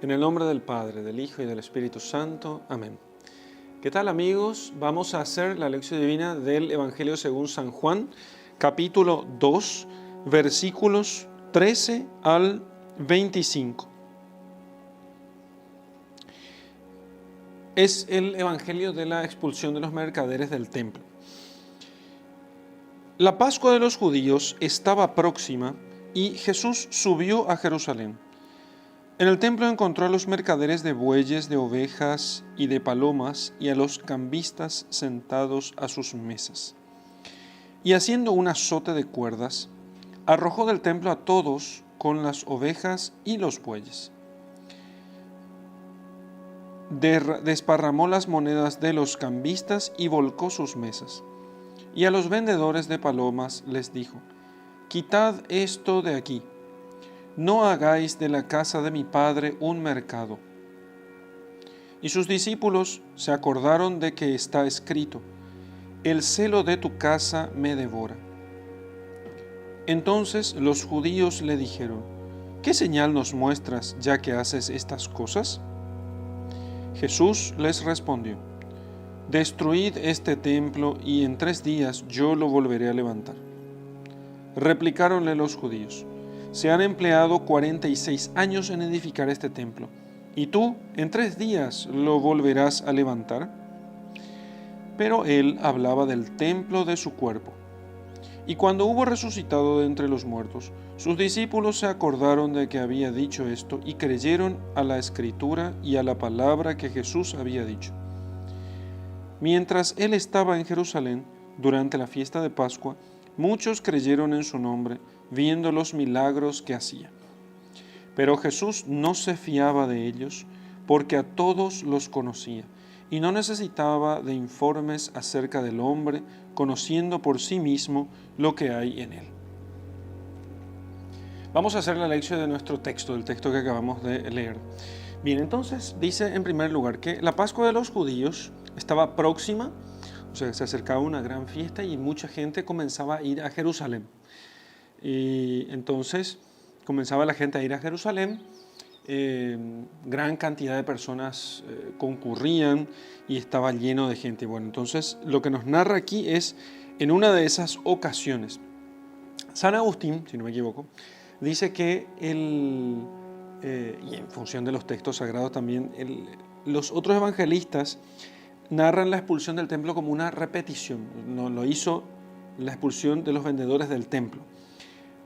En el nombre del Padre, del Hijo y del Espíritu Santo. Amén. ¿Qué tal, amigos? Vamos a hacer la lección divina del Evangelio según San Juan, capítulo 2, versículos 13 al 25. Es el Evangelio de la expulsión de los mercaderes del templo. La Pascua de los judíos estaba próxima y Jesús subió a Jerusalén. En el templo encontró a los mercaderes de bueyes, de ovejas y de palomas y a los cambistas sentados a sus mesas. Y haciendo un azote de cuerdas, arrojó del templo a todos con las ovejas y los bueyes. Desparramó las monedas de los cambistas y volcó sus mesas. Y a los vendedores de palomas les dijo: «Quitad esto de aquí. No hagáis de la casa de mi Padre un mercado». Y sus discípulos se acordaron de que está escrito: «El celo de tu casa me devora». Entonces los judíos le dijeron: «¿Qué señal nos muestras ya que haces estas cosas?». Jesús les respondió: «Destruid este templo y en 3 días yo lo volveré a levantar». Replicáronle los judíos: «Se han empleado 46 años en edificar este templo, ¿y tú en 3 días lo volverás a levantar?». Pero él hablaba del templo de su cuerpo. Y cuando hubo resucitado de entre los muertos, sus discípulos se acordaron de que había dicho esto y creyeron a la Escritura y a la palabra que Jesús había dicho. Mientras él estaba en Jerusalén, durante la fiesta de Pascua, muchos creyeron en su nombre, viendo los milagros que hacía. Pero Jesús no se fiaba de ellos, porque a todos los conocía, y no necesitaba de informes acerca del hombre, conociendo por sí mismo lo que hay en él. Vamos a hacer la lección de nuestro texto, del texto que acabamos de leer. Bien, entonces dice en primer lugar que la Pascua de los judíos estaba próxima, o sea, se acercaba una gran fiesta y mucha gente comenzaba a ir a Jerusalén. Y entonces comenzaba la gente a ir a Jerusalén, gran cantidad de personas concurrían y estaba lleno de gente. Bueno, entonces lo que nos narra aquí es en una de esas ocasiones. San Agustín, si no me equivoco, dice que y en función de los textos sagrados también, los otros evangelistas narran la expulsión del templo como una repetición. No lo hizo la expulsión de los vendedores del templo.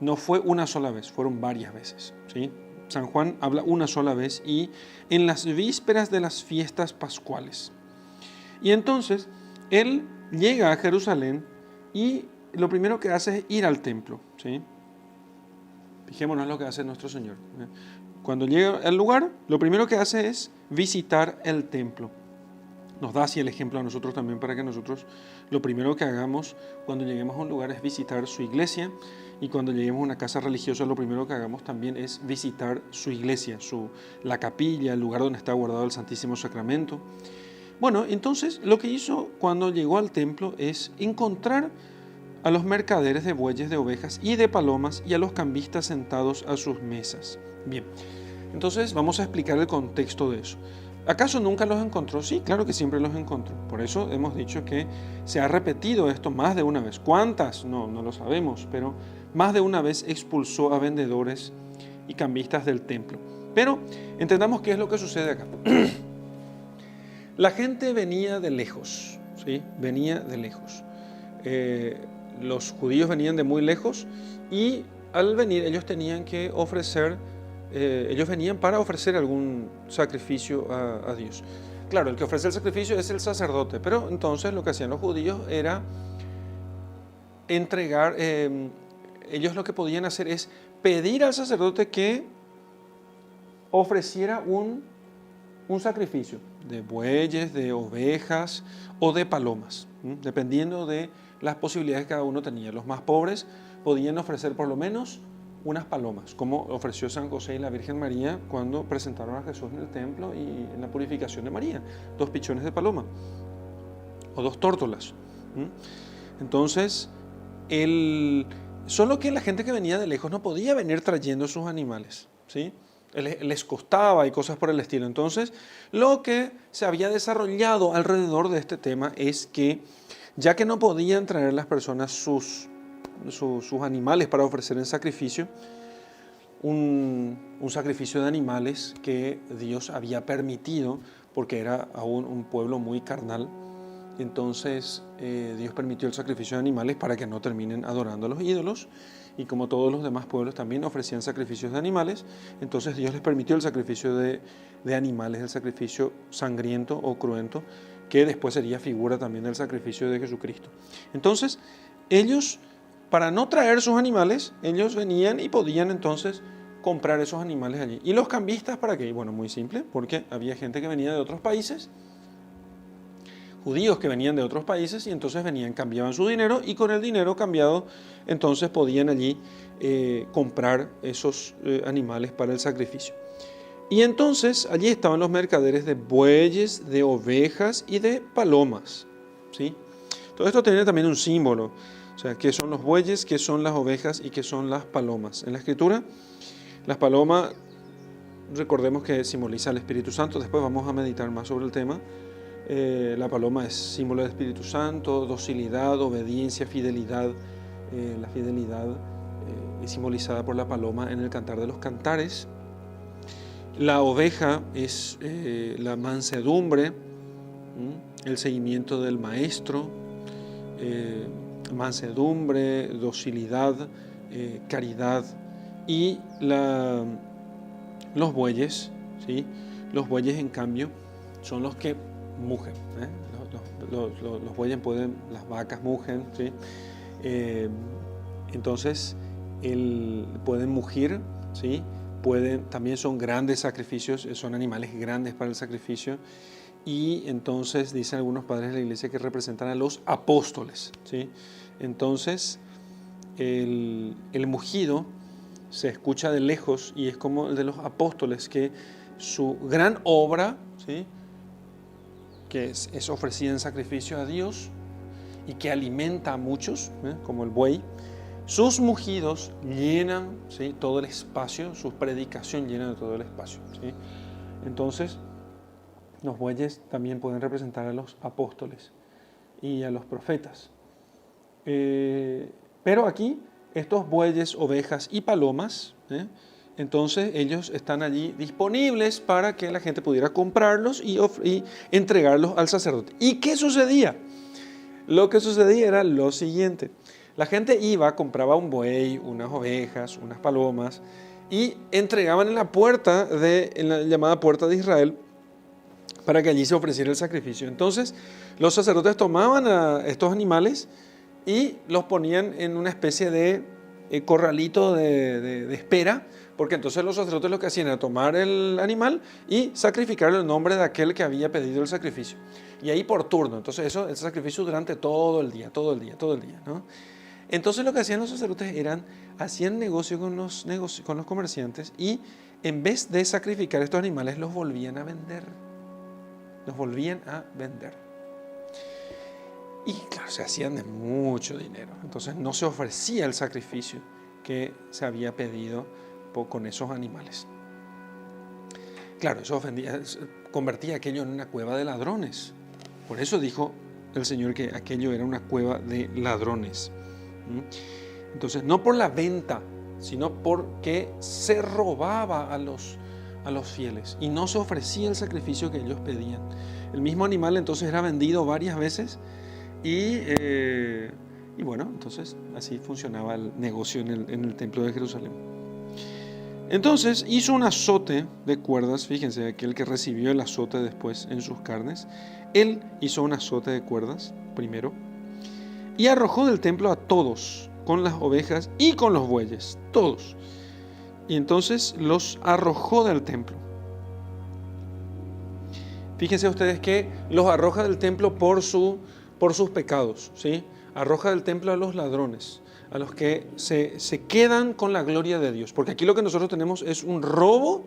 No fue una sola vez, fueron varias veces, ¿sí? San Juan habla una sola vez y en las vísperas de las fiestas pascuales. Y entonces él llega a Jerusalén y lo primero que hace es ir al templo, ¿sí? Fijémonos lo que hace nuestro Señor. Cuando llega al lugar, lo primero que hace es visitar el templo. Nos da así el ejemplo a nosotros también para que nosotros lo primero que hagamos cuando lleguemos a un lugar es visitar su iglesia, y cuando lleguemos a una casa religiosa lo primero que hagamos también es visitar su iglesia, la capilla, el lugar donde está guardado el Santísimo Sacramento. Bueno, entonces lo que hizo cuando llegó al templo es encontrar a los mercaderes de bueyes, de ovejas y de palomas y a los cambistas sentados a sus mesas. Bien, entonces vamos a explicar el contexto de eso. ¿Acaso nunca los encontró? Sí, claro que siempre los encontró. Por eso hemos dicho que se ha repetido esto más de una vez. ¿Cuántas? No lo sabemos, pero más de una vez expulsó a vendedores y cambistas del templo. Pero entendamos qué es lo que sucede acá. La gente venía de lejos, ¿sí? Venía de lejos. Los judíos venían de muy lejos y al venir ellos tenían que ofrecer. Ellos venían para ofrecer algún sacrificio a Dios. Claro, el que ofrece el sacrificio es el sacerdote, pero entonces lo que hacían los judíos era entregar, ellos lo que podían hacer es pedir al sacerdote que ofreciera un sacrificio de bueyes, de ovejas o de palomas, dependiendo de las posibilidades que cada uno tenía. Los más pobres podían ofrecer por lo menos unas palomas, como ofreció San José y la Virgen María cuando presentaron a Jesús en el templo y en la purificación de María, 2 pichones de paloma o 2 tórtolas. Entonces, solo que la gente que venía de lejos no podía venir trayendo sus animales, ¿sí? les costaba y cosas por el estilo. Entonces, lo que se había desarrollado alrededor de este tema es que, ya que no podían traer las personas sus animales para ofrecer en sacrificio, un sacrificio de animales que Dios había permitido, porque era aún un pueblo muy carnal. Entonces Dios permitió el sacrificio de animales para que no terminen adorando a los ídolos, y como todos los demás pueblos también ofrecían sacrificios de animales, entonces Dios les permitió el sacrificio de animales, el sacrificio sangriento o cruento, que después sería figura también del sacrificio de Jesucristo. Entonces ellos, para no traer sus animales, ellos venían y podían entonces comprar esos animales allí. ¿Y los cambistas para qué? Bueno, muy simple, porque había gente que venía de otros países, judíos que venían de otros países, y entonces venían, cambiaban su dinero, y con el dinero cambiado entonces podían allí comprar esos animales para el sacrificio. Y entonces allí estaban los mercaderes de bueyes, de ovejas y de palomas, ¿sí? Todo esto tiene también un símbolo, o sea, qué son los bueyes, qué son las ovejas y qué son las palomas. En la Escritura, las palomas, recordemos que simboliza el Espíritu Santo. Después vamos a meditar más sobre el tema. La paloma es símbolo del Espíritu Santo, docilidad, obediencia, fidelidad. La fidelidad es simbolizada por la paloma en el Cantar de los Cantares. La oveja es la mansedumbre, el seguimiento del maestro, mansedumbre, docilidad, caridad. Y los bueyes, ¿sí? Los bueyes, en cambio, son los que mugen, ¿eh? Los bueyes pueden, las vacas mugen, ¿sí? Entonces pueden mugir, ¿sí? También son grandes sacrificios, son animales grandes para el sacrificio, y entonces dicen algunos padres de la iglesia que representan a los apóstoles, ¿sí? Entonces el mugido se escucha de lejos y es como el de los apóstoles, que su gran obra, ¿sí?, que es ofrecida en sacrificio a Dios y que alimenta a muchos, como el buey, sus mugidos llenan, ¿sí?, todo el espacio, su predicación llena de todo el espacio, ¿sí? Entonces, los bueyes también pueden representar a los apóstoles y a los profetas. Pero aquí, estos bueyes, ovejas y palomas, entonces ellos están allí disponibles para que la gente pudiera comprarlos y entregarlos al sacerdote. ¿Y qué sucedía? Lo que sucedía era lo siguiente. La gente iba, compraba un buey, unas ovejas, unas palomas, y entregaban en la puerta, en la llamada puerta de Israel, para que allí se ofreciera el sacrificio. Entonces los sacerdotes tomaban a estos animales y los ponían en una especie de corralito de espera, porque entonces los sacerdotes lo que hacían era tomar el animal y sacrificar el nombre de aquel que había pedido el sacrificio. Y ahí por turno. Entonces el sacrificio durante todo el día, ¿no? Entonces lo que hacían los sacerdotes hacían negocio con los comerciantes, y en vez de sacrificar estos animales los volvían a vender. Y claro, se hacían de mucho dinero. Entonces no se ofrecía el sacrificio que se había pedido con esos animales. Claro, eso convertía aquello en una cueva de ladrones. Por eso dijo el Señor que aquello era una cueva de ladrones. Entonces, no por la venta, sino porque se robaba a los fieles y no se ofrecía el sacrificio que ellos pedían. El mismo animal entonces era vendido varias veces y bueno, entonces así funcionaba el negocio en el templo de Jerusalén. Entonces hizo un azote de cuerdas, fíjense, aquel que recibió el azote después en sus carnes, él hizo un azote de cuerdas primero y arrojó del templo a todos, con las ovejas y con los bueyes, todos. Y entonces los arrojó del templo. Fíjense ustedes que los arroja del templo por sus pecados, ¿sí? Arroja del templo a los ladrones, a los que se quedan con la gloria de Dios. Porque aquí lo que nosotros tenemos es un robo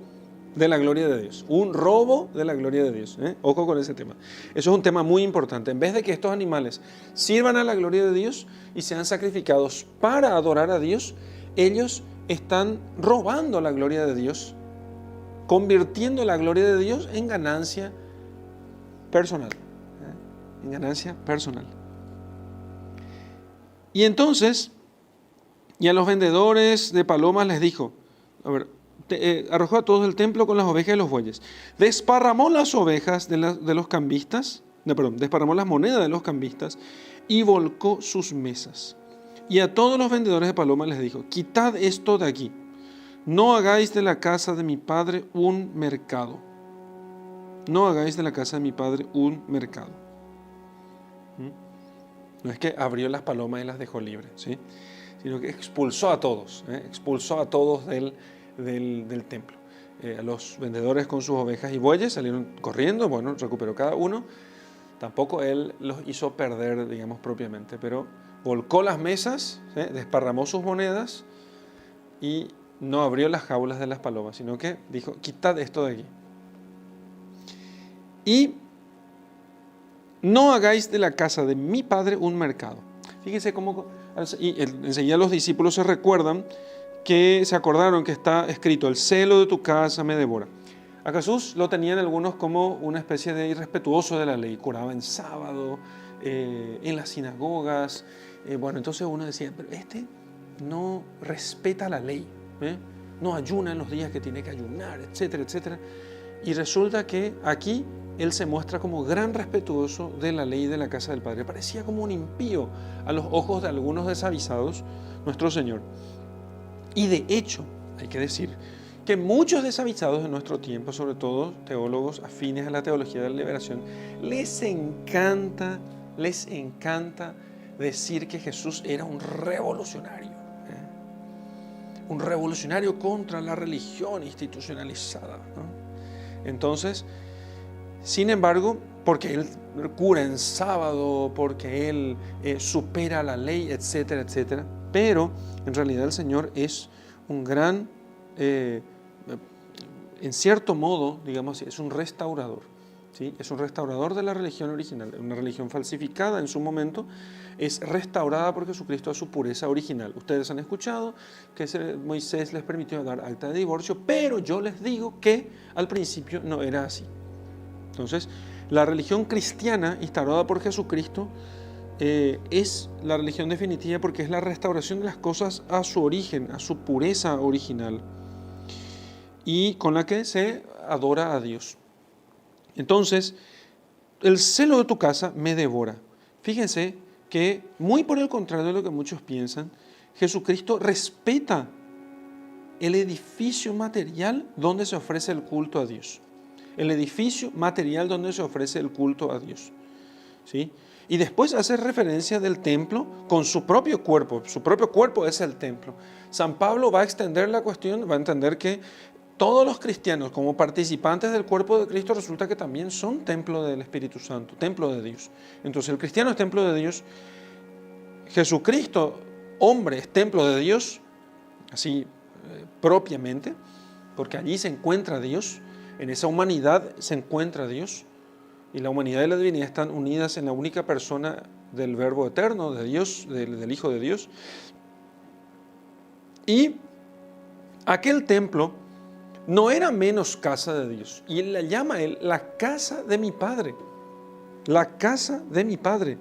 de la gloria de Dios. Un robo de la gloria de Dios. Ojo con ese tema. Eso es un tema muy importante. En vez de que estos animales sirvan a la gloria de Dios y sean sacrificados para adorar a Dios, ellos están robando la gloria de Dios convirtiendo la gloria de Dios en ganancia personal. En ganancia personal. Y entonces, y a los vendedores de palomas les dijo, arrojó a todos del templo con las ovejas y los bueyes. Desparramó las ovejas de los cambistas, desparramó las monedas de los cambistas y volcó sus mesas. Y a todos los vendedores de palomas les dijo, quitad esto de aquí, no hagáis de la casa de mi padre un mercado. No hagáis de la casa de mi padre un mercado. No es que abrió las palomas y las dejó libres, ¿sí? Sino que expulsó a todos del templo. A los vendedores con sus ovejas y bueyes salieron corriendo, bueno, recuperó cada uno. Tampoco él los hizo perder, digamos, propiamente, pero volcó las mesas, desparramó sus monedas y no abrió las jaulas de las palomas, sino que dijo, quitad esto de aquí. Y no hagáis de la casa de mi padre un mercado. Fíjense cómo, y enseguida los discípulos se acordaron que está escrito, el celo de tu casa me devora. A Jesús lo tenían algunos como una especie de irrespetuoso de la ley, curaba en sábado, en las sinagogas. Entonces uno decía, pero este no respeta la ley, no ayuna en los días que tiene que ayunar, etcétera, etcétera. Y resulta que aquí él se muestra como gran respetuoso de la ley de la casa del Padre. Parecía como un impío a los ojos de algunos desavisados, nuestro Señor. Y de hecho, hay que decir que muchos desavisados de nuestro tiempo, sobre todo teólogos afines a la teología de la liberación, les encanta decir que Jesús era un revolucionario. Un revolucionario contra la religión institucionalizada, ¿no? Entonces, sin embargo, porque Él cura en sábado, porque Él supera la ley, etcétera, etcétera, pero en realidad el Señor es un gran, en cierto modo, digamos así, es un restaurador, ¿sí? Es un restaurador de la religión original, una religión falsificada en su momento, es restaurada por Jesucristo a su pureza original. Ustedes han escuchado que Moisés les permitió dar acta de divorcio, pero yo les digo que al principio no era así. Entonces, la religión cristiana instaurada por Jesucristo es la religión definitiva porque es la restauración de las cosas a su origen, a su pureza original, y con la que se adora a Dios. Entonces, el celo de tu casa me devora. Fíjense que, muy por el contrario de lo que muchos piensan, Jesucristo respeta el edificio material donde se ofrece el culto a Dios. El edificio material donde se ofrece el culto a Dios, ¿sí? Y después hace referencia del templo con su propio cuerpo es el templo. San Pablo va a extender la cuestión, va a entender que todos los cristianos como participantes del cuerpo de Cristo resulta que también son templo del Espíritu Santo, templo de Dios. Entonces el cristiano es templo de Dios, Jesucristo, hombre, es templo de Dios, así propiamente, porque allí se encuentra Dios. En esa humanidad se encuentra Dios, y la humanidad y la divinidad están unidas en la única persona del Verbo eterno, de Dios, del Hijo de Dios. Y aquel templo no era menos casa de Dios, y él la llama la casa de mi Padre, la casa de mi Padre.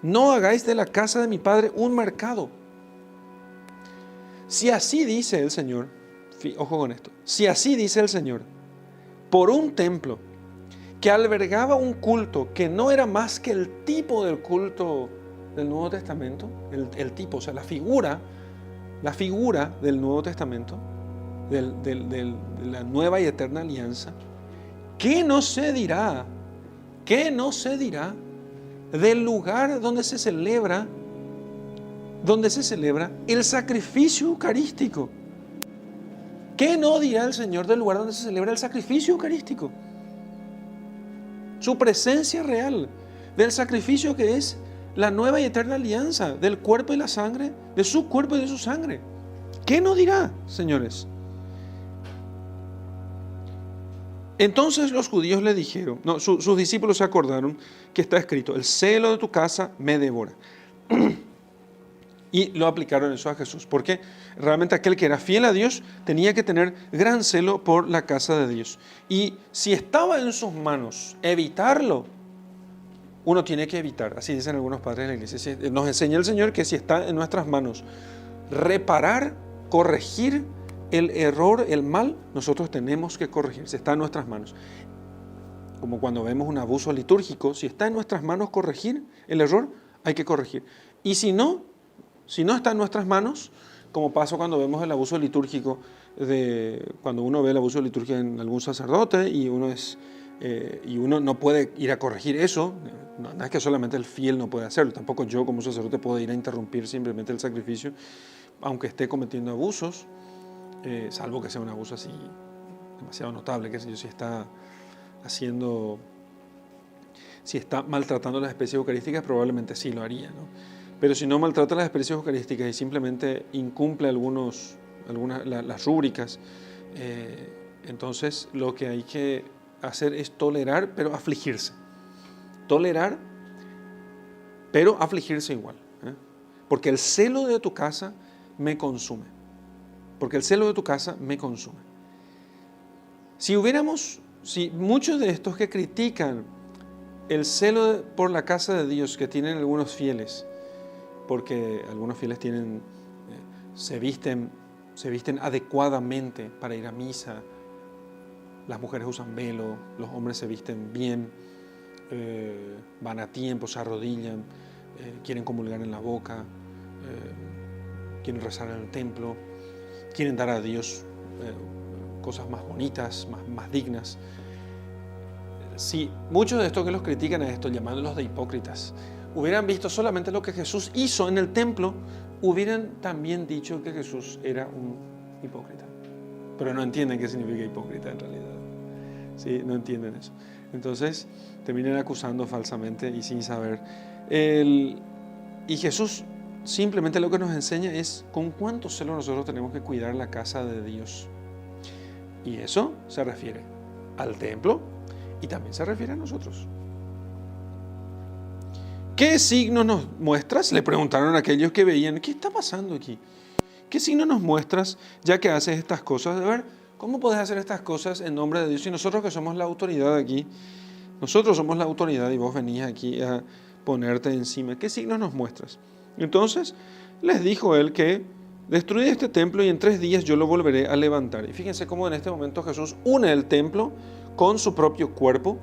No hagáis de la casa de mi Padre un mercado. Si así dice el Señor, ojo con esto, si así dice el Señor, por un templo que albergaba un culto que no era más que el tipo del culto del Nuevo Testamento, el tipo, o sea, la figura del Nuevo Testamento, de la nueva y eterna alianza, ¿qué no se dirá del lugar donde se celebra el sacrificio eucarístico? ¿Qué no dirá el Señor del lugar donde se celebra el sacrificio eucarístico? Su presencia real, del sacrificio que es la nueva y eterna alianza, del cuerpo y la sangre, de su cuerpo y de su sangre. ¿Qué no dirá, señores? Entonces los judíos le dijeron, sus discípulos se acordaron que está escrito, el celo de tu casa me devora. Y lo aplicaron eso a Jesús, porque realmente aquel que era fiel a Dios tenía que tener gran celo por la casa de Dios. Y si estaba en sus manos evitarlo, uno tiene que evitar. Así dicen algunos padres de la iglesia. Nos enseña el Señor que si está en nuestras manos reparar, corregir el error, el mal, nosotros tenemos que corregir. Si está en nuestras manos. Como cuando vemos un abuso litúrgico, si está en nuestras manos corregir el error, hay que corregir. Y si no está en nuestras manos, como pasa cuando vemos el abuso litúrgico, cuando uno ve el abuso litúrgico en algún sacerdote y uno no puede ir a corregir eso, no es que solamente el fiel no puede hacerlo, tampoco yo como sacerdote puedo ir a interrumpir simplemente el sacrificio, aunque esté cometiendo abusos, salvo que sea un abuso así demasiado notable, que si está maltratando las especies eucarísticas, probablemente sí lo haría, ¿no? Pero si no maltrata las especies eucarísticas y simplemente incumple las rúbricas, entonces lo que hay que hacer es tolerar, pero afligirse. Tolerar, pero afligirse igual. Porque el celo de tu casa me consume. Porque el celo de tu casa me consume. Si muchos de estos que critican el celo por la casa de Dios que tienen algunos fieles, porque algunos fieles se visten adecuadamente para ir a misa, las mujeres usan velo, los hombres se visten bien, van a tiempo, se arrodillan, quieren comulgar en la boca, quieren rezar en el templo, quieren dar a Dios cosas más bonitas, más dignas. Si muchos de estos que los critican a esto, llamándolos de hipócritas, hubieran visto solamente lo que Jesús hizo en el templo, hubieran también dicho que Jesús era un hipócrita. Pero no entienden qué significa hipócrita en realidad. ¿Sí? No entienden eso. Entonces terminan acusando falsamente y sin saber. Y Jesús simplemente lo que nos enseña es con cuánto celo nosotros tenemos que cuidar la casa de Dios. Y eso se refiere al templo y también se refiere a nosotros. ¿Qué signo nos muestras? Le preguntaron a aquellos que veían, ¿qué está pasando aquí? ¿Qué signo nos muestras ya que haces estas cosas? A ver, ¿cómo podés hacer estas cosas en nombre de Dios? Y nosotros que somos la autoridad aquí, nosotros somos la autoridad y vos venís aquí a ponerte encima. ¿Qué signos nos muestras? Entonces les dijo él que destruid este templo y en 3 días yo lo volveré a levantar. Y fíjense cómo en este momento Jesús une el templo con su propio cuerpo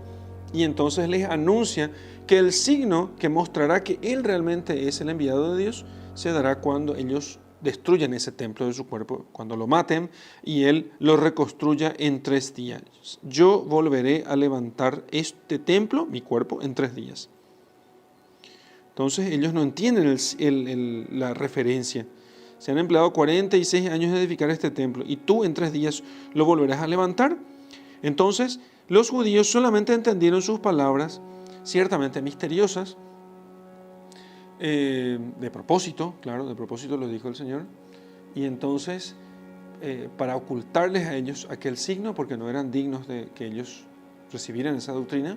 y entonces les anuncia que el signo que mostrará que Él realmente es el enviado de Dios se dará cuando ellos destruyan ese templo de su cuerpo, cuando lo maten y Él lo reconstruya en 3 días. Yo volveré a levantar este templo, mi cuerpo, en 3 días. Entonces ellos no entienden la referencia. Se han empleado 46 años en edificar este templo y tú en 3 días lo volverás a levantar. Entonces los judíos solamente entendieron sus palabras, ciertamente misteriosas, de propósito, claro, de propósito lo dijo el Señor, y entonces para ocultarles a ellos aquel signo, porque no eran dignos de que ellos recibieran esa doctrina,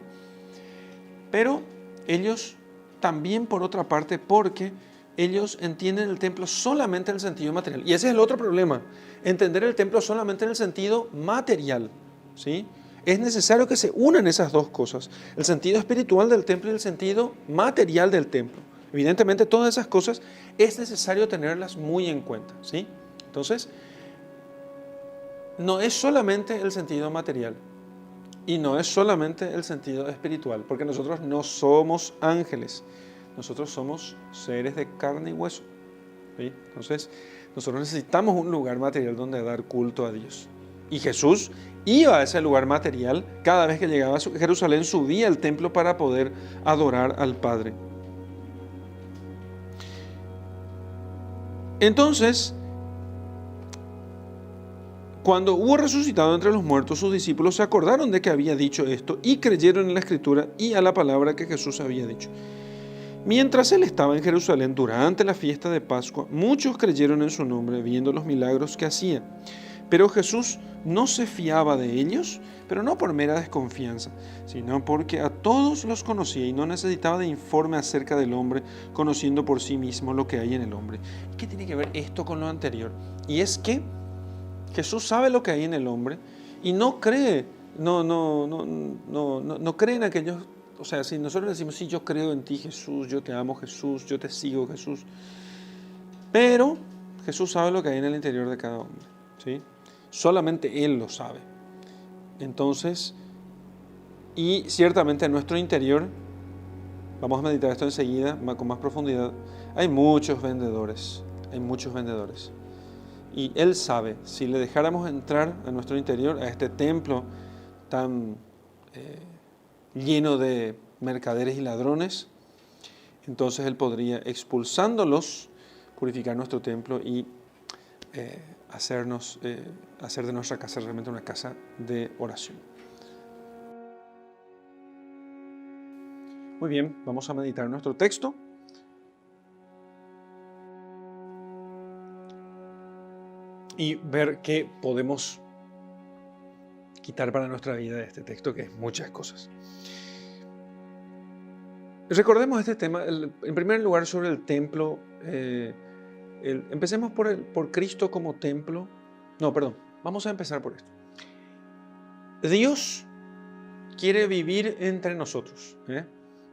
pero ellos también por otra parte, porque ellos entienden el templo solamente en el sentido material, y ese es el otro problema, entender el templo solamente en el sentido material, ¿sí? Es necesario que se unan esas dos cosas, el sentido espiritual del templo y el sentido material del templo. Evidentemente todas esas cosas es necesario tenerlas muy en cuenta, ¿sí? Entonces, no es solamente el sentido material y no es solamente el sentido espiritual, porque nosotros no somos ángeles, nosotros somos seres de carne y hueso, ¿sí? Entonces, nosotros necesitamos un lugar material donde dar culto a Dios. Y Jesús iba a ese lugar material cada vez que llegaba a Jerusalén, subía al templo para poder adorar al Padre. Entonces, cuando hubo resucitado entre los muertos, sus discípulos se acordaron de que había dicho esto y creyeron en la Escritura y a la palabra que Jesús había dicho. Mientras él estaba en Jerusalén, durante la fiesta de Pascua, muchos creyeron en su nombre, viendo los milagros que hacía. Pero Jesús no se fiaba de ellos, pero no por mera desconfianza, sino porque a todos los conocía y no necesitaba de informe acerca del hombre, conociendo por sí mismo lo que hay en el hombre. ¿Qué tiene que ver esto con lo anterior? Y es que Jesús sabe lo que hay en el hombre y no cree, no cree en aquellos. O sea, si nosotros decimos, sí, yo creo en ti, Jesús, yo te amo, Jesús, yo te sigo, Jesús. Pero Jesús sabe lo que hay en el interior de cada hombre, ¿sí? Solamente Él lo sabe. Entonces, y ciertamente en nuestro interior, vamos a meditar esto enseguida con más profundidad, hay muchos vendedores. Y Él sabe, si le dejáramos entrar a nuestro interior, a este templo tan lleno de mercaderes y ladrones, entonces Él podría, expulsándolos, purificar nuestro templo y hacer de nuestra casa realmente una casa de oración. Muy bien, vamos a meditar nuestro texto. Y ver qué podemos quitar para nuestra vida de este texto, que es muchas cosas. Recordemos este tema, en primer lugar, sobre el templo. Empecemos por Cristo como templo. No, perdón, vamos a empezar por esto. Dios quiere vivir entre nosotros.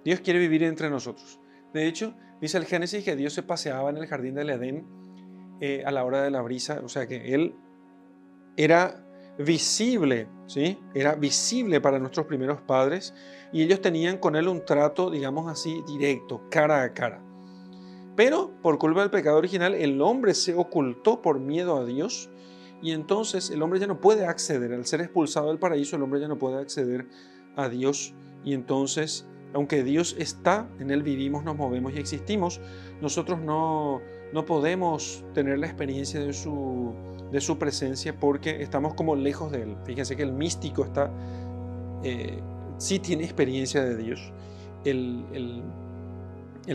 Dios quiere vivir entre nosotros. De hecho, dice el Génesis que Dios se paseaba en el jardín del Edén a la hora de la brisa, o sea que Él era visible, ¿sí? Era visible para nuestros primeros padres y ellos tenían con Él un trato, digamos así, directo, cara a cara. Pero por culpa del pecado original, el hombre se ocultó por miedo a Dios y entonces el hombre ya no puede acceder, al ser expulsado del paraíso, el hombre ya no puede acceder a Dios y entonces, aunque Dios está, en Él vivimos, nos movemos y existimos, nosotros no podemos tener la experiencia de su presencia porque estamos como lejos de Él. Fíjense que el místico sí tiene experiencia de Dios. El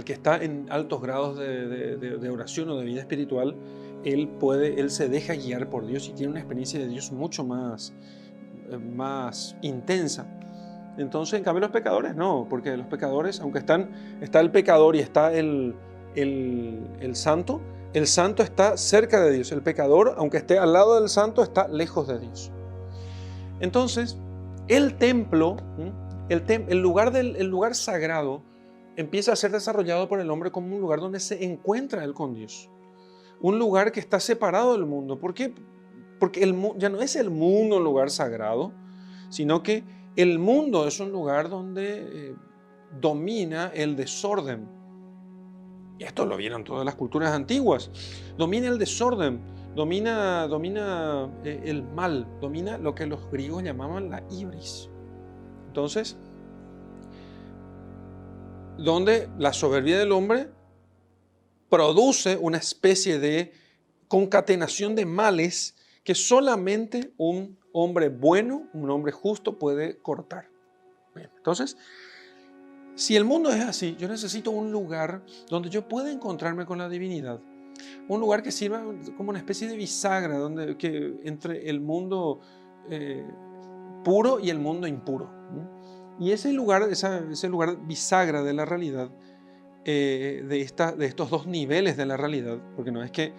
que está en altos grados de oración o de vida espiritual, él se deja guiar por Dios y tiene una experiencia de Dios mucho más intensa. Entonces, en cambio, los pecadores no, porque los pecadores, aunque está el pecador y está el santo está cerca de Dios. El pecador, aunque esté al lado del santo, está lejos de Dios. Entonces, el templo, el lugar sagrado, empieza a ser desarrollado por el hombre como un lugar donde se encuentra él con Dios. Un lugar que está separado del mundo. ¿Por qué? Porque ya no es el mundo un lugar sagrado, sino que el mundo es un lugar donde domina el desorden. Y esto lo vieron todas las culturas antiguas. Domina el desorden, domina el mal, domina lo que los griegos llamaban la ibris. Entonces, donde la soberbia del hombre produce una especie de concatenación de males que solamente un hombre bueno, un hombre justo puede cortar. Bien, entonces, si el mundo es así, yo necesito un lugar donde yo pueda encontrarme con la divinidad. Un lugar que sirva como una especie de bisagra entre el mundo puro y el mundo impuro. Y ese lugar bisagra de la realidad, de estos dos niveles de la realidad, porque no es que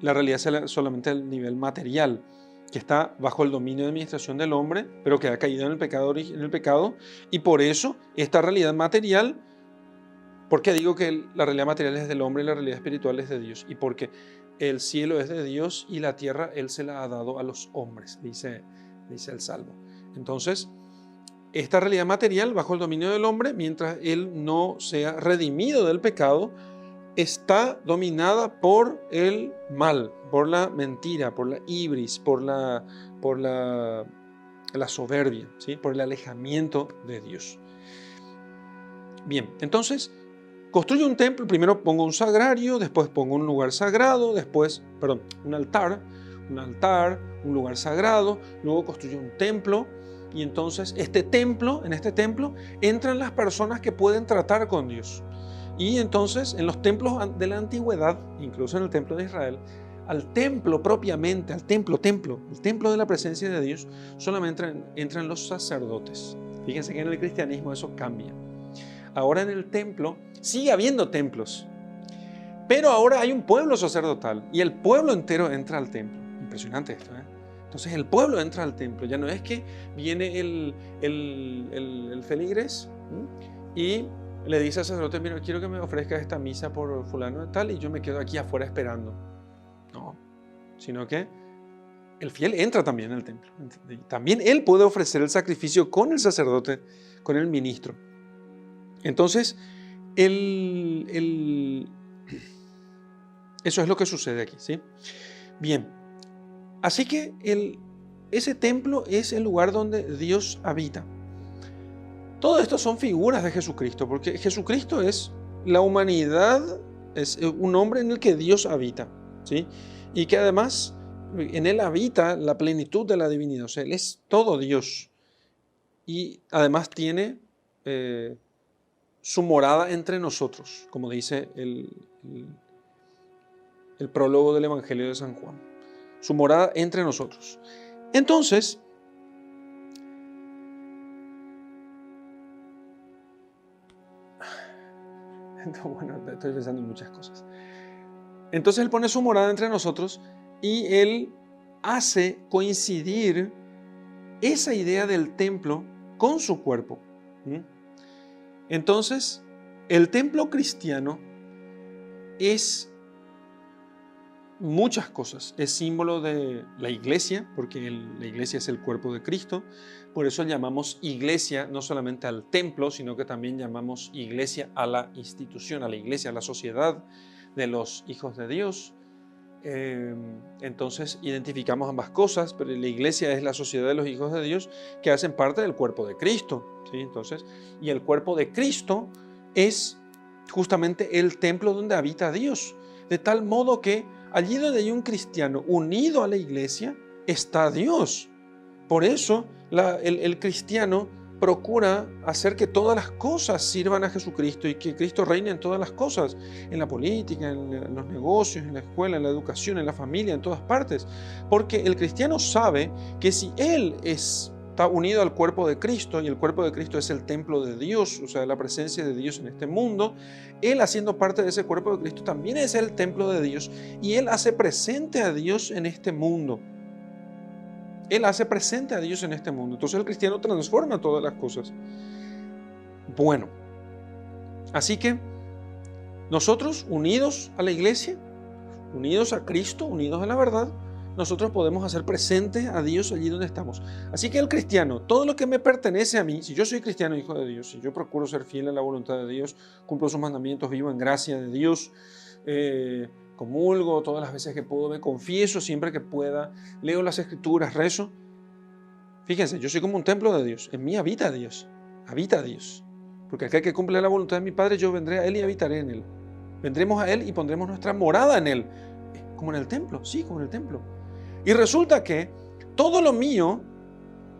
la realidad sea solamente el nivel material, que está bajo el dominio de administración del hombre, pero que ha caído en el pecado, y por eso esta realidad material, ¿por qué digo que la realidad material es del hombre y la realidad espiritual es de Dios? Y porque el cielo es de Dios y la tierra Él se la ha dado a los hombres, dice el Salmo. Entonces, esta realidad material bajo el dominio del hombre, mientras él no sea redimido del pecado, está dominada por el mal, por la mentira, por la ibris, por la soberbia, ¿sí? Por el alejamiento de Dios. Bien, entonces construyo un templo, primero pongo un sagrario, después pongo un lugar sagrado, un altar, un lugar sagrado, luego construyo un templo. Y entonces en este templo entran las personas que pueden tratar con Dios. Y entonces en los templos de la antigüedad, incluso en el templo de Israel, al templo propiamente, al templo de la presencia de Dios, solamente entran los sacerdotes. Fíjense que en el cristianismo eso cambia. Ahora en el templo sigue habiendo templos, pero ahora hay un pueblo sacerdotal y el pueblo entero entra al templo. Impresionante esto, ¿eh? Entonces el pueblo entra al templo. Ya no es que viene el feligres y le dice al sacerdote: mira, quiero que me ofrezca esta misa por fulano de tal y yo me quedo aquí afuera esperando. No, sino que el fiel entra también al templo. También él puede ofrecer el sacrificio con el sacerdote, con el ministro. Entonces, eso es lo que sucede aquí, ¿sí? Bien, así que ese templo es el lugar donde Dios habita. Todo esto son figuras de Jesucristo, porque Jesucristo es la humanidad, es un hombre en el que Dios habita, ¿sí? Y que además en Él habita la plenitud de la divinidad, o sea, Él es todo Dios. Y además tiene su morada entre nosotros, como dice el prólogo del Evangelio de San Juan. Su morada entre nosotros. Entonces, bueno, estoy pensando en muchas cosas. Entonces Él pone su morada entre nosotros y Él hace coincidir esa idea del templo con su cuerpo. Entonces, el templo cristiano es muchas cosas. Es símbolo de la iglesia, porque la iglesia es el cuerpo de Cristo. Por eso llamamos iglesia no solamente al templo, sino que también llamamos iglesia a la institución, a la iglesia, a la sociedad de los hijos de Dios. Entonces identificamos ambas cosas, pero la iglesia es la sociedad de los hijos de Dios que hacen parte del cuerpo de Cristo, ¿sí? Entonces, y el cuerpo de Cristo es justamente el templo donde habita Dios, de tal modo que allí donde hay un cristiano unido a la iglesia está Dios. Por eso el cristiano procura hacer que todas las cosas sirvan a Jesucristo y que Cristo reine en todas las cosas, en la política, en los negocios, en la escuela, en la educación, en la familia, en todas partes. Porque el cristiano sabe que si él está unido al cuerpo de Cristo, y el cuerpo de Cristo es el templo de Dios, o sea, la presencia de Dios en este mundo, él haciendo parte de ese cuerpo de Cristo también es el templo de Dios y él hace presente a Dios en este mundo. Él hace presente a Dios en este mundo. Entonces el cristiano transforma todas las cosas. Bueno, así que nosotros unidos a la iglesia, unidos a Cristo, unidos a la verdad, nosotros podemos hacer presente a Dios allí donde estamos. Así que el cristiano, todo lo que me pertenece a mí, si yo soy cristiano, hijo de Dios, si yo procuro ser fiel a la voluntad de Dios, cumplo sus mandamientos, vivo en gracia de Dios, comulgo todas las veces que puedo, me confieso siempre que pueda, leo las escrituras, rezo. Fíjense, yo soy como un templo de Dios, en mí habita Dios, porque aquel que cumple la voluntad de mi Padre, yo vendré a Él y habitaré en Él. Vendremos a Él y pondremos nuestra morada en Él, como en el templo, sí, como en el templo. Y resulta que todo lo mío,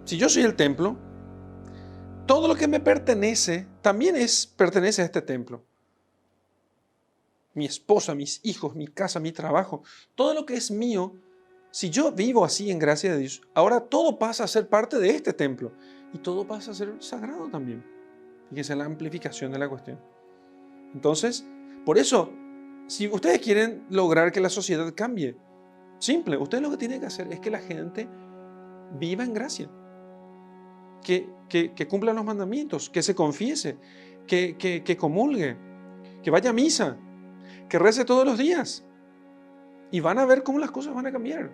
si yo soy el templo, todo lo que me pertenece, también pertenece a este templo. Mi esposa, mis hijos, mi casa, mi trabajo, todo lo que es mío, si yo vivo así en gracia de Dios, ahora todo pasa a ser parte de este templo y todo pasa a ser sagrado también. Fíjense la amplificación de la cuestión. Entonces, por eso, si ustedes quieren lograr que la sociedad cambie, simple, ustedes lo que tienen que hacer es que la gente viva en gracia, que cumpla los mandamientos, que se confiese, que comulgue, que vaya a misa, que rece todos los días y van a ver cómo las cosas van a cambiar.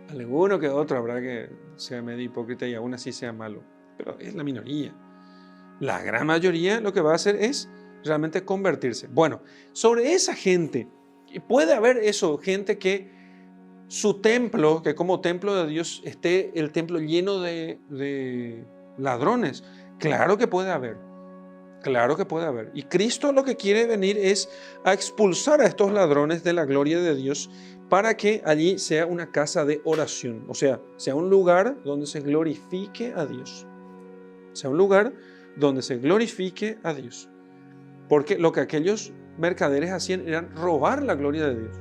Alguno que otro habrá que sea medio hipócrita y aún así sea malo, pero es la minoría. La gran mayoría lo que va a hacer es realmente convertirse. Bueno, sobre esa gente, puede haber eso, gente que su templo, que como templo de Dios esté el templo lleno de ladrones. Claro que puede haber. Claro que puede haber. Y Cristo lo que quiere venir es a expulsar a estos ladrones de la gloria de Dios para que allí sea una casa de oración. O sea un lugar donde se glorifique a Dios. Sea un lugar donde se glorifique a Dios. Porque lo que aquellos mercaderes hacían era robar la gloria de Dios.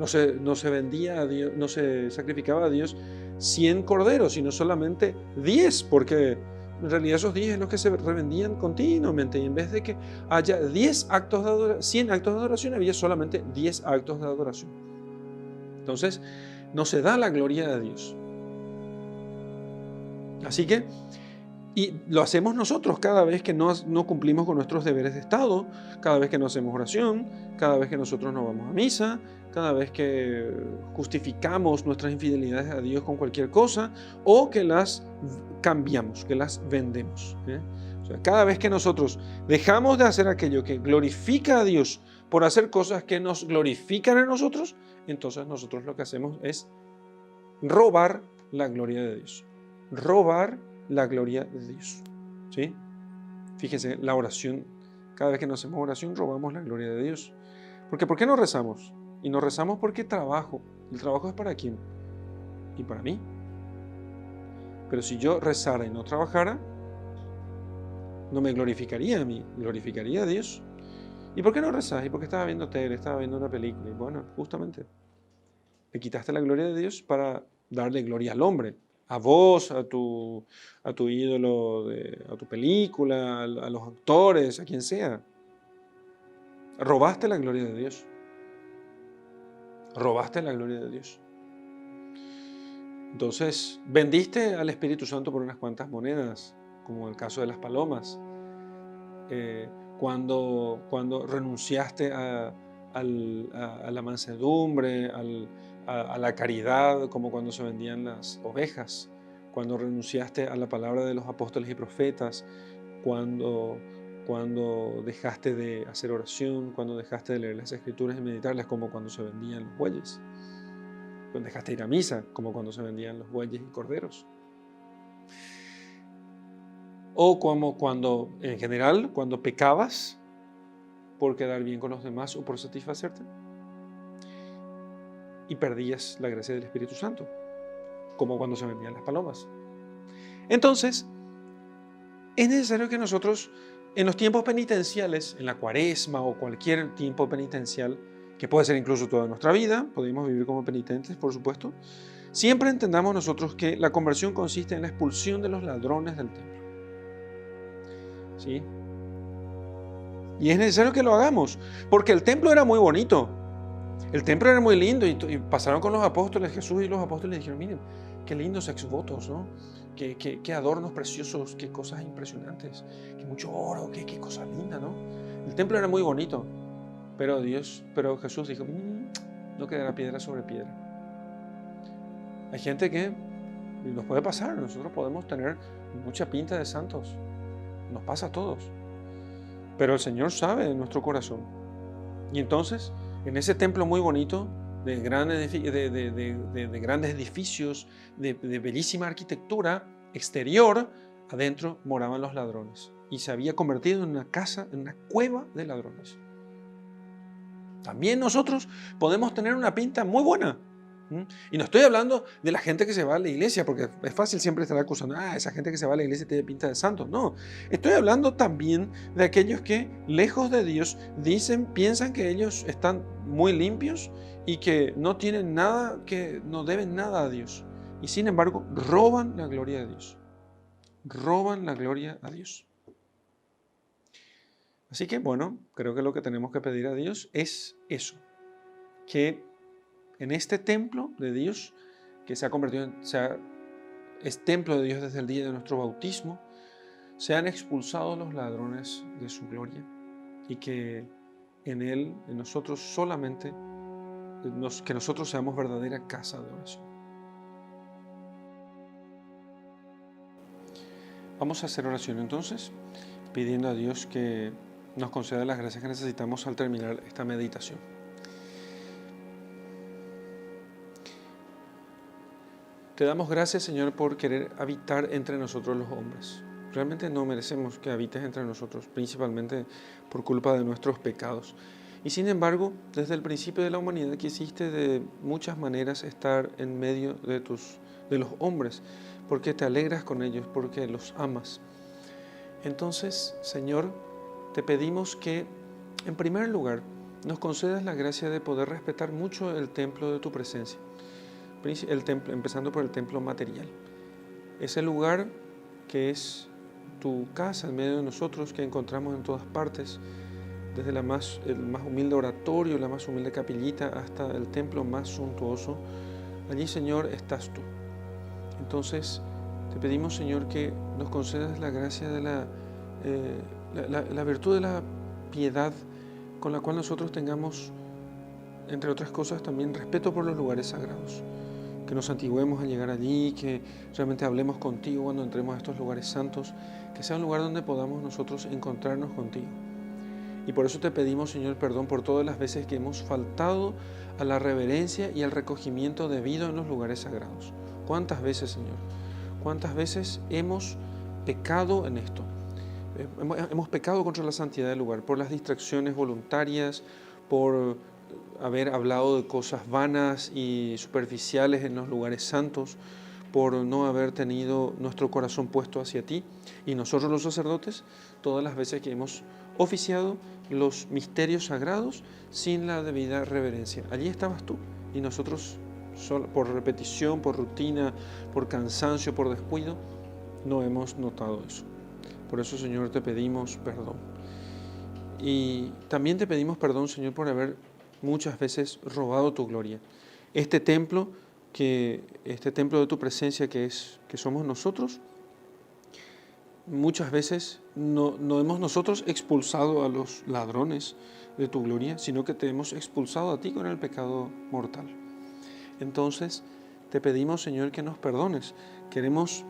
No se vendía a Dios, no se sacrificaba a Dios 100 corderos, sino solamente 10, porque en realidad esos 10 es los que se revendían continuamente. Y en vez de que haya 10 actos de adoración, 100 actos de adoración, había solamente 10 actos de adoración. Entonces, no se da la gloria de Dios. Así que, y lo hacemos nosotros cada vez que no cumplimos con nuestros deberes de Estado, cada vez que no hacemos oración, cada vez que nosotros no vamos a misa, cada vez que justificamos nuestras infidelidades a Dios con cualquier cosa, o que las cambiamos, que las vendemos. O sea, cada vez que nosotros dejamos de hacer aquello que glorifica a Dios por hacer cosas que nos glorifican a nosotros, entonces nosotros lo que hacemos es robar la gloria de Dios. Robar la gloria de Dios. ¿Sí? Fíjese, la oración, cada vez que nos hacemos oración, robamos la gloria de Dios. Porque ¿por qué no rezamos? Y no rezamos porque trabajo. ¿El trabajo es para quién? Y para mí. Pero si yo rezara y no trabajara, no me glorificaría a mí, glorificaría a Dios. ¿Y por qué no rezas? ¿Y por qué estaba viendo tele, estaba viendo una película? Y bueno, justamente, le quitaste la gloria de Dios para darle gloria al hombre. A vos, a tu ídolo, a tu película, a los actores, a quien sea. Robaste la gloria de Dios. Robaste la gloria de Dios. Entonces, vendiste al Espíritu Santo por unas cuantas monedas, como el caso de las palomas. Cuando renunciaste a la mansedumbre, a la caridad, como cuando se vendían las ovejas, cuando renunciaste a la palabra de los apóstoles y profetas, cuando dejaste de hacer oración, cuando dejaste de leer las escrituras y meditarlas, como cuando se vendían los bueyes, cuando dejaste de ir a misa, como cuando se vendían los bueyes y corderos. O como cuando, en general, cuando pecabas por quedar bien con los demás o por satisfacerte y perdías la gracia del Espíritu Santo, como cuando se vendían las palomas. Entonces, es necesario que nosotros, en los tiempos penitenciales, en la Cuaresma o cualquier tiempo penitencial, que puede ser incluso toda nuestra vida, podemos vivir como penitentes, por supuesto, siempre entendamos nosotros que la conversión consiste en la expulsión de los ladrones del templo. ¿Sí? Y es necesario que lo hagamos, porque el templo era muy bonito, el templo era muy lindo, y pasaron con los apóstoles, Jesús y los apóstoles dijeron, miren, qué lindos exvotos, ¿no? Qué adornos preciosos, qué cosas impresionantes, qué mucho oro, qué cosa linda, ¿no? El templo era muy bonito, pero Jesús dijo, no quedará piedra sobre piedra. Hay gente que nos puede pasar, nosotros podemos tener mucha pinta de santos, nos pasa a todos, pero el Señor sabe de nuestro corazón. Y entonces, en ese templo muy bonito, de grandes edificios, de bellísima arquitectura exterior, adentro moraban los ladrones. Y se había convertido en una casa, en una cueva de ladrones. También nosotros podemos tener una pinta muy buena. Y no estoy hablando de la gente que se va a la iglesia, porque es fácil siempre estar acusando, esa gente que se va a la iglesia tiene pinta de santos. No, estoy hablando también de aquellos que, lejos de Dios, piensan que ellos están muy limpios y que no tienen nada, que no deben nada a Dios. Y sin embargo, roban la gloria de Dios. Roban la gloria a Dios. Así que, bueno, creo que lo que tenemos que pedir a Dios es eso, que en este templo de Dios, que es templo de Dios desde el día de nuestro bautismo, sean expulsados los ladrones de su gloria y que en Él, en nosotros solamente, que nosotros seamos verdadera casa de oración. Vamos a hacer oración entonces, pidiendo a Dios que nos conceda las gracias que necesitamos al terminar esta meditación. Te damos gracias, Señor, por querer habitar entre nosotros los hombres. Realmente no merecemos que habites entre nosotros, principalmente por culpa de nuestros pecados. Y sin embargo, desde el principio de la humanidad quisiste de muchas maneras estar en medio de los hombres, porque te alegras con ellos, porque los amas. Entonces, Señor, te pedimos que, en primer lugar, nos concedas la gracia de poder respetar mucho el templo de tu presencia, el templo, empezando por el templo material. Ese lugar que es tu casa en medio de nosotros, que encontramos en todas partes, desde el más humilde oratorio, la más humilde capillita, hasta el templo más suntuoso. Allí, Señor, estás tú. Entonces, te pedimos, Señor, que nos concedas la gracia de la virtud de la piedad, con la cual nosotros tengamos, entre otras cosas, también respeto por los lugares sagrados. Que nos santigüemos al llegar allí, que realmente hablemos contigo cuando entremos a estos lugares santos, que sea un lugar donde podamos nosotros encontrarnos contigo. Y por eso te pedimos, Señor, perdón por todas las veces que hemos faltado a la reverencia y al recogimiento debido en los lugares sagrados. ¿Cuántas veces, Señor? ¿Cuántas veces hemos pecado en esto? Hemos pecado contra la santidad del lugar, por las distracciones voluntarias, por haber hablado de cosas vanas y superficiales en los lugares santos, por no haber tenido nuestro corazón puesto hacia ti. Y nosotros los sacerdotes, todas las veces que hemos oficiado los misterios sagrados sin la debida reverencia. Allí estabas tú y nosotros, por repetición, por rutina, por cansancio, por descuido, no hemos notado eso. Por eso, Señor, te pedimos perdón. Y también te pedimos perdón, Señor, por haber muchas veces robado tu gloria. Este templo de tu presencia que somos nosotros, muchas veces no hemos nosotros expulsado a los ladrones de tu gloria, sino que te hemos expulsado a ti con el pecado mortal. Entonces, te pedimos, Señor, que nos perdones. Queremos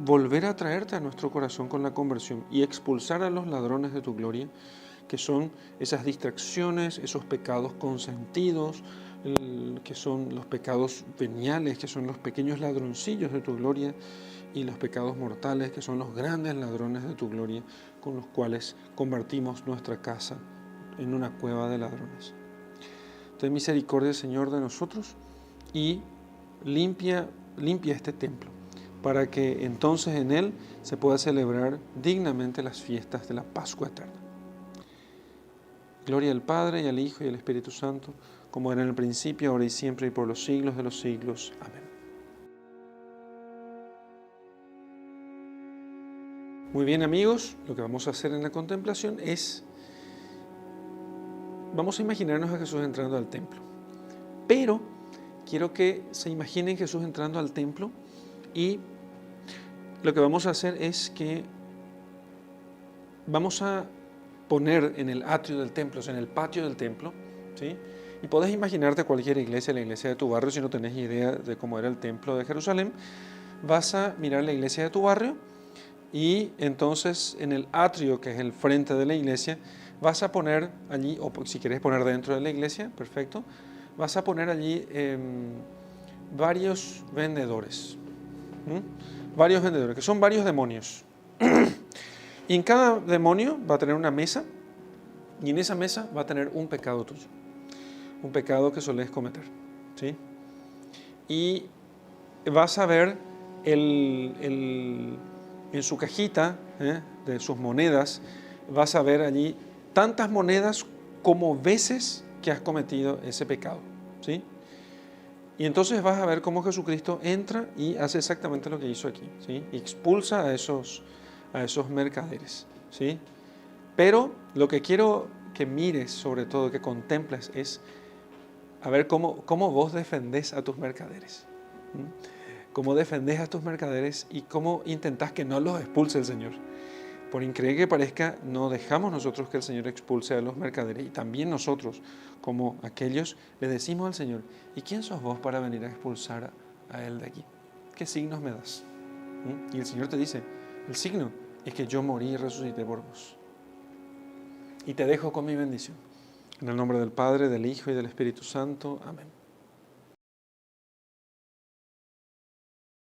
volver a traerte a nuestro corazón con la conversión y expulsar a los ladrones de tu gloria, que son esas distracciones, esos pecados consentidos, que son los pecados veniales, que son los pequeños ladroncillos de tu gloria, y los pecados mortales, que son los grandes ladrones de tu gloria, con los cuales convertimos nuestra casa en una cueva de ladrones. Ten misericordia, Señor, de nosotros y limpia este templo, para que entonces en él se pueda celebrar dignamente las fiestas de la Pascua eterna. Gloria al Padre, y al Hijo, y al Espíritu Santo, como era en el principio, ahora y siempre, y por los siglos de los siglos. Amén. Muy bien, amigos, lo que vamos a hacer en la contemplación es, vamos a imaginarnos a Jesús entrando al templo. Pero quiero que se imaginen Jesús entrando al templo, y lo que vamos a hacer es que vamos a poner en el atrio del templo, o sea, en el patio del templo, ¿sí? Y podés imaginarte cualquier iglesia, la iglesia de tu barrio, si no tenés idea de cómo era el templo de Jerusalén, vas a mirar la iglesia de tu barrio y entonces en el atrio, que es el frente de la iglesia, vas a poner allí, o si quieres poner dentro de la iglesia, perfecto, vas a poner allí varios vendedores, que son varios demonios. Y en cada demonio va a tener una mesa, y en esa mesa va a tener un pecado tuyo, un pecado que solés cometer, ¿sí? Y vas a ver en su cajita de sus monedas, vas a ver allí tantas monedas como veces que has cometido ese pecado, ¿sí? Y entonces vas a ver cómo Jesucristo entra y hace exactamente lo que hizo aquí, ¿sí? Y expulsa a esos mercaderes, ¿sí? Pero lo que quiero que mires, sobre todo, que contemples, es a ver cómo vos defendés a tus mercaderes. Cómo defendés a tus mercaderes y cómo intentás que no los expulse el Señor. Por increíble que parezca, no dejamos nosotros que el Señor expulse a los mercaderes, y también nosotros, como aquellos, le decimos al Señor: ¿y quién sos vos para venir a expulsar a él de aquí? ¿Qué signos me das? Y el Señor te dice: el signo es que yo morí y resucité por vos. Y te dejo con mi bendición. En el nombre del Padre, del Hijo y del Espíritu Santo. Amén.